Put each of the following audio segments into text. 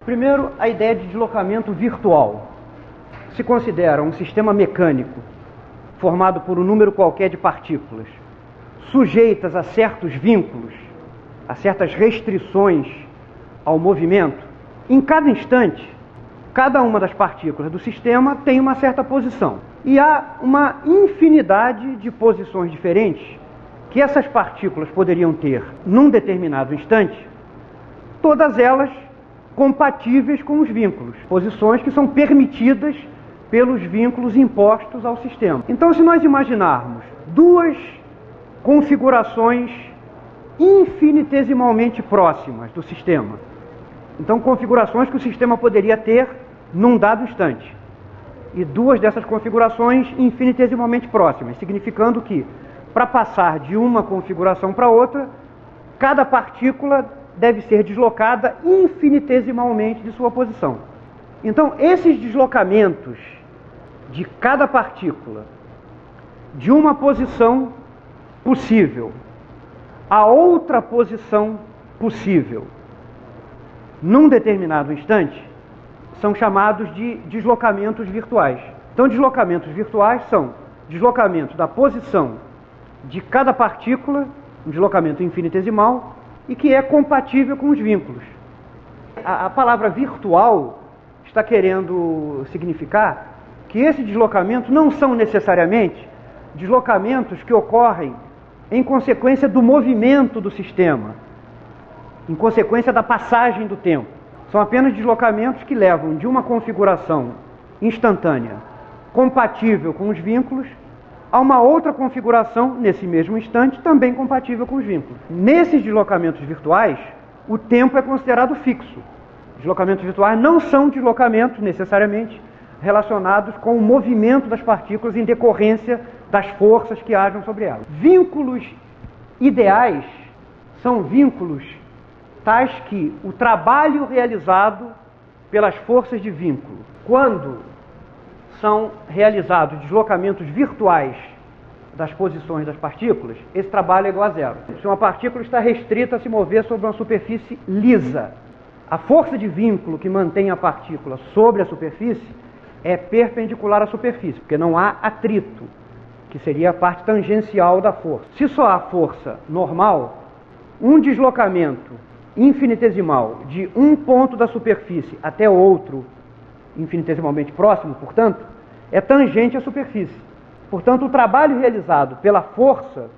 Primeiro, a ideia de deslocamento virtual. Se considera um sistema mecânico formado por um número qualquer de partículas, sujeitas a certos vínculos, a certas restrições ao movimento. Em cada instante, cada uma das partículas do sistema tem uma certa posição. E há uma infinidade de posições diferentes que essas partículas poderiam ter num determinado instante, todas elas compatíveis com os vínculos, posições que são permitidas pelos vínculos impostos ao sistema. Então, se nós imaginarmos duas configurações infinitesimalmente próximas do sistema, então configurações que o sistema poderia ter num dado instante, e duas dessas configurações infinitesimalmente próximas, significando que, para passar de uma configuração para outra, cada partícula deve ser deslocada infinitesimalmente de sua posição. Então, esses deslocamentos de cada partícula de uma posição possível a outra posição possível num determinado instante são chamados de deslocamentos virtuais. Então, deslocamentos virtuais são deslocamentos da posição de cada partícula, um deslocamento infinitesimal, e que é compatível com os vínculos. A palavra virtual está querendo significar que esses deslocamentos não são necessariamente deslocamentos que ocorrem em consequência do movimento do sistema, em consequência da passagem do tempo. São apenas deslocamentos que levam de uma configuração instantânea compatível com os vínculos a uma outra configuração, nesse mesmo instante, também compatível com os vínculos. Nesses deslocamentos virtuais, o tempo é considerado fixo. Deslocamentos virtuais não são deslocamentos necessariamente relacionados com o movimento das partículas em decorrência das forças que agem sobre elas. Vínculos ideais são vínculos tais que o trabalho realizado pelas forças de vínculo, quando são realizados deslocamentos virtuais das posições das partículas, esse trabalho é igual a zero. Se uma partícula está restrita a se mover sobre uma superfície lisa, a força de vínculo que mantém a partícula sobre a superfície é perpendicular à superfície, porque não há atrito, que seria a parte tangencial da força. Se só há força normal, um deslocamento infinitesimal de um ponto da superfície até outro, infinitesimalmente próximo, portanto, é tangente à superfície. Portanto, o trabalho realizado pela força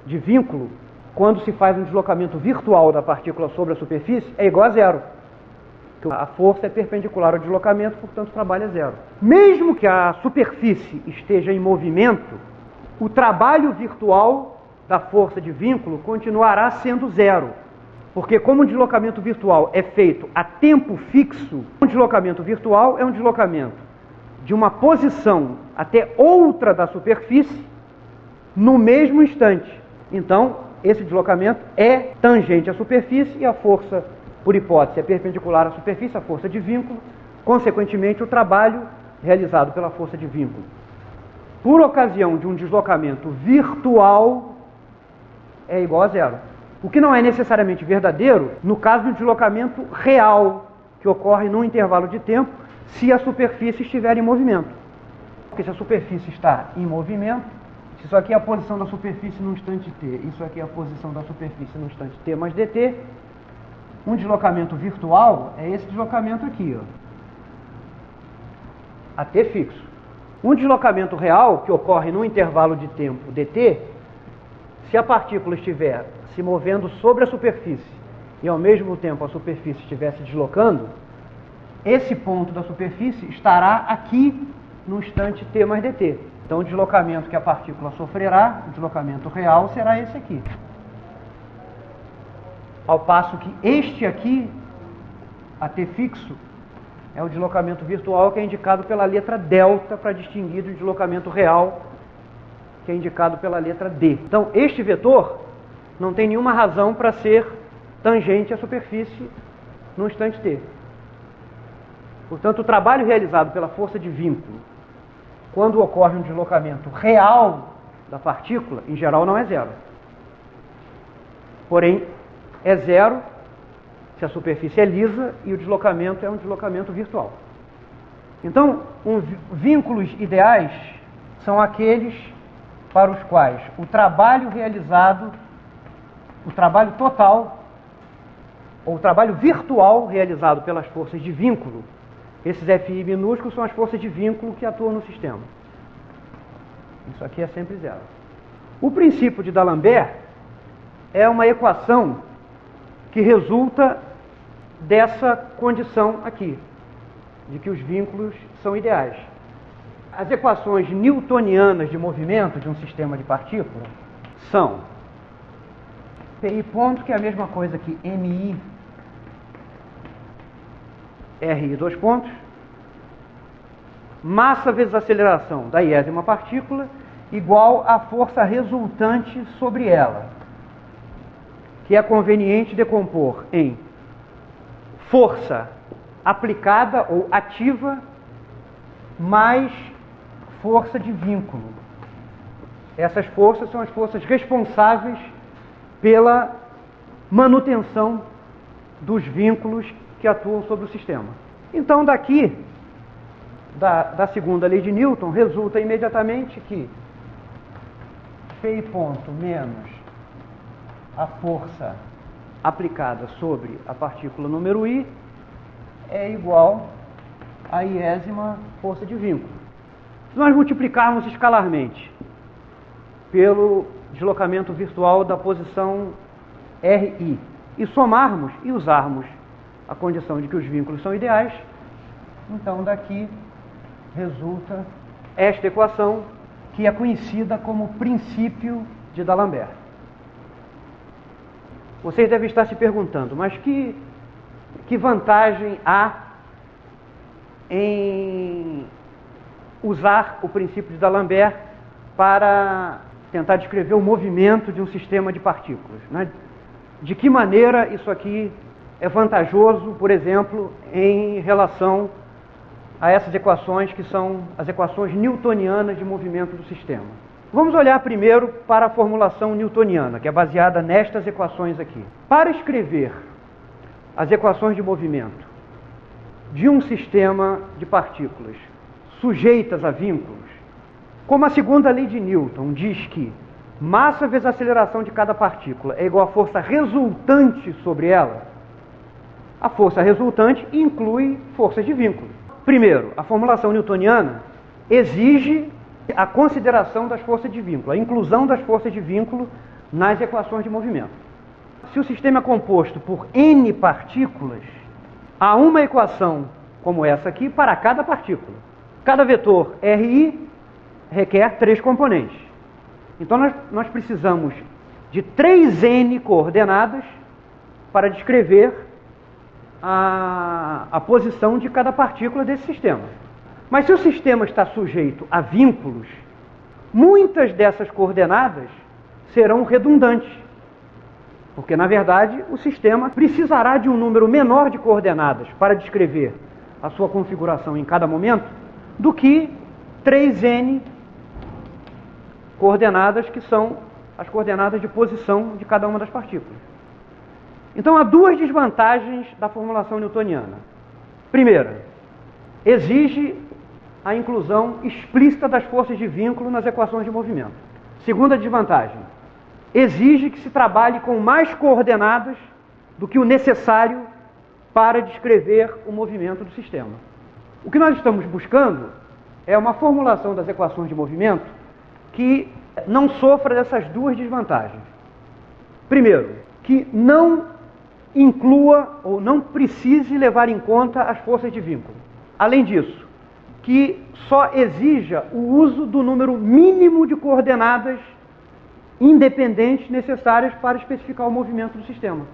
de vínculo, quando se faz um deslocamento virtual da partícula sobre a superfície, é igual a zero. A força é perpendicular ao deslocamento, portanto, o trabalho é zero. Mesmo que a superfície esteja em movimento, o trabalho virtual da força de vínculo continuará sendo zero. Porque como o deslocamento virtual é feito a tempo fixo, um deslocamento virtual é um deslocamento de uma posição até outra da superfície no mesmo instante. Então, esse deslocamento é tangente à superfície e a força, por hipótese, é perpendicular à superfície, a força de vínculo, consequentemente, o trabalho realizado pela força de vínculo, por ocasião de um deslocamento virtual, é igual a zero. O que não é necessariamente verdadeiro no caso do deslocamento real, que ocorre num intervalo de tempo, se a superfície estiver em movimento. Porque se a superfície está em movimento, se isso aqui é a posição da superfície no instante t, isso aqui é a posição da superfície no instante t mais dt, um deslocamento virtual é esse deslocamento aqui, ó, a t fixo. Um deslocamento real, que ocorre num intervalo de tempo dt, se a partícula estiver se movendo sobre a superfície e ao mesmo tempo a superfície estiver se deslocando, esse ponto da superfície estará aqui no instante t mais dt. Então o deslocamento que a partícula sofrerá, o deslocamento real, será esse aqui. Ao passo que este aqui, a t fixo, é o deslocamento virtual que é indicado pela letra delta para distinguir do deslocamento real, que é indicado pela letra d. Então este vetor não tem nenhuma razão para ser tangente à superfície no instante t. Portanto, o trabalho realizado pela força de vínculo, quando ocorre um deslocamento real da partícula, em geral não é zero. Porém, é zero se a superfície é lisa e o deslocamento é um deslocamento virtual. Então, vínculos ideais são aqueles para os quais o trabalho realizado, o trabalho total, ou o trabalho virtual realizado pelas forças de vínculo, esses FI minúsculos são as forças de vínculo que atuam no sistema. Isso aqui é sempre zero. O princípio de D'Alembert é uma equação que resulta dessa condição aqui, de que os vínculos são ideais. As equações newtonianas de movimento de um sistema de partículas são PI ponto, que é a mesma coisa que MI RI dois pontos, massa vezes aceleração da iésima partícula igual à força resultante sobre ela, que é conveniente decompor em força aplicada ou ativa mais força de vínculo. Essas forças são as forças responsáveis pela manutenção dos vínculos que atuam sobre o sistema. Então, daqui, da segunda lei de Newton, resulta imediatamente que P ponto menos a força aplicada sobre a partícula número I é igual à iésima força de vínculo. Se nós multiplicarmos escalarmente pelo deslocamento virtual da posição RI e somarmos e usarmos a condição de que os vínculos são ideais, então daqui resulta esta equação que é conhecida como princípio de D'Alembert. Vocês devem estar se perguntando, mas que vantagem há em usar o princípio de D'Alembert para tentar descrever o movimento de um sistema de partículas, né? De que maneira isso aqui é vantajoso, por exemplo, em relação a essas equações que são as equações newtonianas de movimento do sistema. Vamos olhar primeiro para a formulação newtoniana, que é baseada nestas equações aqui. Para escrever as equações de movimento de um sistema de partículas sujeitas a vínculos, como a segunda lei de Newton diz que massa vezes a aceleração de cada partícula é igual à força resultante sobre ela, a força resultante inclui forças de vínculo. Primeiro, a formulação newtoniana exige a consideração das forças de vínculo, a inclusão das forças de vínculo nas equações de movimento. Se o sistema é composto por N partículas, há uma equação como essa aqui para cada partícula. Cada vetor RI requer 3 componentes. Então nós precisamos de 3N coordenadas para descrever a posição de cada partícula desse sistema. Mas se o sistema está sujeito a vínculos, muitas dessas coordenadas serão redundantes, porque na verdade o sistema precisará de um número menor de coordenadas para descrever a sua configuração em cada momento do que 3N coordenadas, que são as coordenadas de posição de cada uma das partículas. Então há duas desvantagens da formulação newtoniana. Primeira, exige a inclusão explícita das forças de vínculo nas equações de movimento. Segunda desvantagem, exige que se trabalhe com mais coordenadas do que o necessário para descrever o movimento do sistema. O que nós estamos buscando é uma formulação das equações de movimento que não sofra dessas duas desvantagens. Primeiro, que não inclua ou não precise levar em conta as forças de vínculo. Além disso, que só exija o uso do número mínimo de coordenadas independentes necessárias para especificar o movimento do sistema.